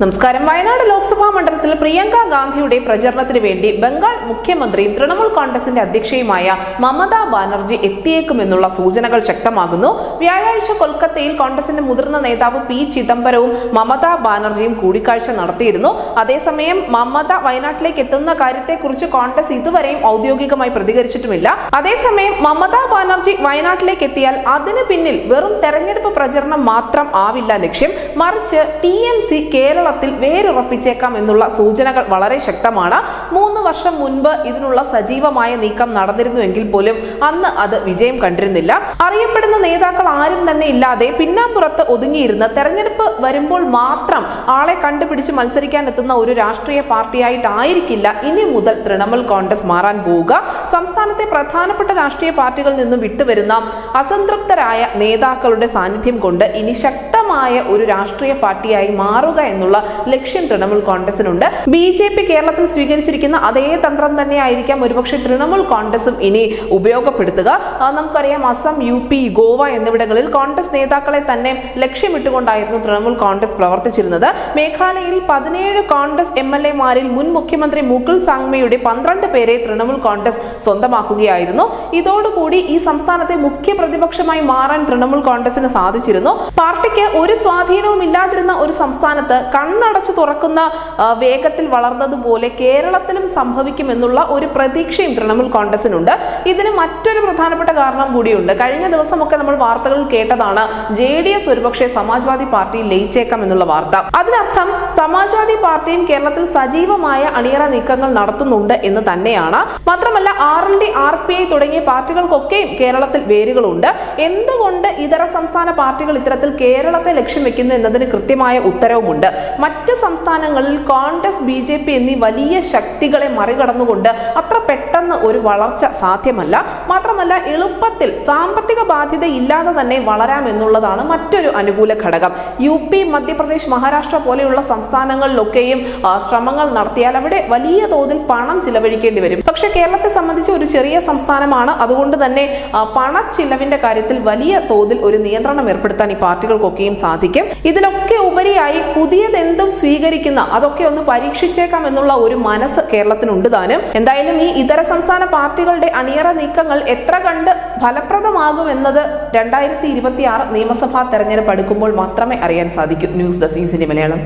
നമസ്കാരം. വയനാട് ലോക്സഭാ മണ്ഡലത്തിൽ പ്രിയങ്ക ഗാന്ധിയുടെ പ്രചരണത്തിന് വേണ്ടി ബംഗാൾ മുഖ്യമന്ത്രിയും തൃണമൂൽ കോൺഗ്രസിന്റെ അധ്യക്ഷയുമായ മമതാ ബാനർജി എത്തിയേക്കുമെന്നുള്ള സൂചനകൾ ശക്തമാകുന്നു. വ്യാഴാഴ്ച കൊൽക്കത്തയിൽ കോൺഗ്രസിന്റെ മുതിർന്ന നേതാവ് പി ചിദംബരവും മമതാ ബാനർജിയും കൂടിക്കാഴ്ച നടത്തിയിരുന്നു. അതേസമയം മമത വയനാട്ടിലേക്ക് എത്തുന്ന കാര്യത്തെക്കുറിച്ച് കോൺഗ്രസ് ഇതുവരെയും ഔദ്യോഗികമായി പ്രതികരിച്ചിട്ടുമില്ല. അതേസമയം മമതാ ബാനർജി വയനാട്ടിലേക്ക് എത്തിയാൽ അതിന് പിന്നിൽ വെറും തെരഞ്ഞെടുപ്പ് പ്രചരണം മാത്രം ആവില്ല ലക്ഷ്യം, മറിച്ച് TMC കേരളത്തിൽ വേരുറപ്പിച്ചേക്കാം എന്നുള്ള സൂചനകൾ വളരെ ശക്തമാണ്. 3 വർഷം മുൻപ് ഇതിനുള്ള സജീവമായ നീക്കം നടന്നിരുന്നുവെങ്കിൽ പോലും അന്ന് അത് വിജയം കണ്ടിരുന്നില്ല. അറിയപ്പെടുന്ന നേതാക്കൾ ആരും തന്നെ ഇല്ലാതെ പിന്നാമ്പുറത്ത് ഒതുങ്ങിയിരുന്ന് തെരഞ്ഞെടുപ്പ് വരുമ്പോൾ മാത്രം ആളെ കണ്ടുപിടിച്ച് മത്സരിക്കാൻ എത്തുന്ന ഒരു രാഷ്ട്രീയ പാർട്ടിയായിട്ടായിരിക്കില്ല ഇനി മുതൽ തൃണമൂൽ കോൺഗ്രസ് മാറാൻ പോവുക. സംസ്ഥാനത്തെ പ്രധാനപ്പെട്ട രാഷ്ട്രീയ പാർട്ടികളിൽ നിന്നും വിട്ടുവരുന്ന അസംതൃപ്തരായ നേതാക്കളുടെ സാന്നിധ്യം കൊണ്ട് ഇനി ശക്തമായ ഒരു രാഷ്ട്രീയ പാർട്ടിയായി മാറുക എന്നുള്ള ലക്ഷ്യം തൃണമൂൽ കോൺഗ്രസിനുണ്ട്. BJP കേരളത്തിൽ സ്വീകരിച്ചിരിക്കുന്ന അതേ തന്ത്രം തന്നെയായിരിക്കാം ഒരുപക്ഷെ തൃണമൂൽ കോൺഗ്രസും ഇനി ഉപയോഗപ്പെടുത്തുക. നമുക്കറിയാം, അസം, UP, ഗോവ എന്നിവിടങ്ങളിൽ കോൺഗ്രസ് നേതാക്കളെ തന്നെ ലക്ഷ്യമിട്ടുകൊണ്ടായിരുന്നു തൃണമൂൽ കോൺഗ്രസ് പ്രവർത്തിച്ചിരുന്നത്. മേഘാലയയിൽ 17 കോൺഗ്രസ് MLA-മാരിൽ മുൻ മുഖ്യമന്ത്രി മുകുൾ സാങ്മയുടെ 12 പേരെ തൃണമൂൽ കോൺഗ്രസ് സ്വന്തമാക്കുകയായിരുന്നു. ഇതോടുകൂടി ഈ സംസ്ഥാനത്തെ മുഖ്യ പ്രതിപക്ഷമായി മാറാൻ തൃണമൂൽ കോൺഗ്രസിന് സാധിച്ചിരുന്നു. പാർട്ടിക്ക് ഒരു സ്വാധീനവും ഇല്ലാതിരുന്ന ഒരു സംസ്ഥാനത്ത് കണ്ണടച്ചു തുറക്കുന്ന വേഗത്തിൽ വളർന്നതുപോലെ കേരളത്തിലും സംഭവിക്കുമെന്നുള്ള ഒരു പ്രതീക്ഷയും തൃണമൂൽ കോൺഗ്രസിനുണ്ട്. ഇതിന് മറ്റൊരു പ്രധാനപ്പെട്ട കാരണം കൂടിയുണ്ട്. കഴിഞ്ഞ ദിവസമൊക്കെ നമ്മൾ വാർത്തകളിൽ കേട്ടതാണ് JDS ഒരുപക്ഷെ സമാജ്വാദി പാർട്ടിയിൽ ലയിച്ചേക്കാം എന്നുള്ള വാർത്ത. അതിനർത്ഥം സമാജ്വാദി പാർട്ടിയും കേരളത്തിൽ സജീവമായ അണിയറ നീക്കങ്ങൾ നടത്തുന്നുണ്ട് എന്ന് തന്നെയാണ്. മാത്രമല്ല RLD, RPI തുടങ്ങിയ പാർട്ടികൾക്കൊക്കെയും കേരളത്തിൽ വേരുകളുണ്ട്. എന്തുകൊണ്ട് ഇതര സംസ്ഥാന പാർട്ടികൾ ഇത്തരത്തിൽ കേരളത്തെ ലക്ഷ്യം വെക്കുന്നു എന്നതിന് കൃത്യമായ ഉത്തരവുമുണ്ട്. മറ്റ് സംസ്ഥാനങ്ങളിൽ കോൺഗ്രസ്, BJP എന്നീ വലിയ ശക്തികളെ മറികടന്നുകൊണ്ട് അത്ര പെട്ടെന്ന് ഒരു വളർച്ച സാധ്യമല്ല. മാത്രമല്ല, എളുപ്പത്തിൽ സാമ്പത്തിക ബാധ്യത ഇല്ലാതെ തന്നെ വളരാം എന്നുള്ളതാണ് മറ്റൊരു അനുകൂല ഘടകം. UP, മധ്യപ്രദേശ്, മഹാരാഷ്ട്ര പോലെയുള്ള സംസ്ഥാനങ്ങളിലൊക്കെയും ശ്രമങ്ങൾ നടത്തിയാൽ അവിടെ വലിയ തോതിൽ പണം ചിലവഴിക്കേണ്ടി വരും. പക്ഷെ കേരളത്തെ സംബന്ധിച്ച് ഒരു ചെറിയ സംസ്ഥാനമാണ്. അതുകൊണ്ട് തന്നെ പണച്ചിലവിന്റെ കാര്യത്തിൽ വലിയ തോതിൽ ഒരു നിയന്ത്രണം ഏർപ്പെടുത്താൻ ഈ പാർട്ടികൾക്കൊക്കെയും സാധിക്കും. ഇതിലൊക്കെ ഉപരിയായി പുതിയതെന്തും സ്വീകരിക്കുന്ന അതൊക്കെ ഒന്ന് പരീക്ഷിച്ചേക്കാം എന്നുള്ള ഒരു മനസ്സ് കേരളത്തിനുണ്ട് താനും. എന്തായാലും ഈ ഇതര സംസ്ഥാന പാർട്ടികളുടെ അണിയറ നീക്കങ്ങൾ എത്ര കണ്ട് ഫലപ്രദമാകുമെന്നത് 2026 നിയമസഭാ തെരഞ്ഞെടുപ്പ് അടുക്കുമ്പോൾ മാത്രമേ അറിയാൻ സാധിക്കൂ. News desk Malayalam.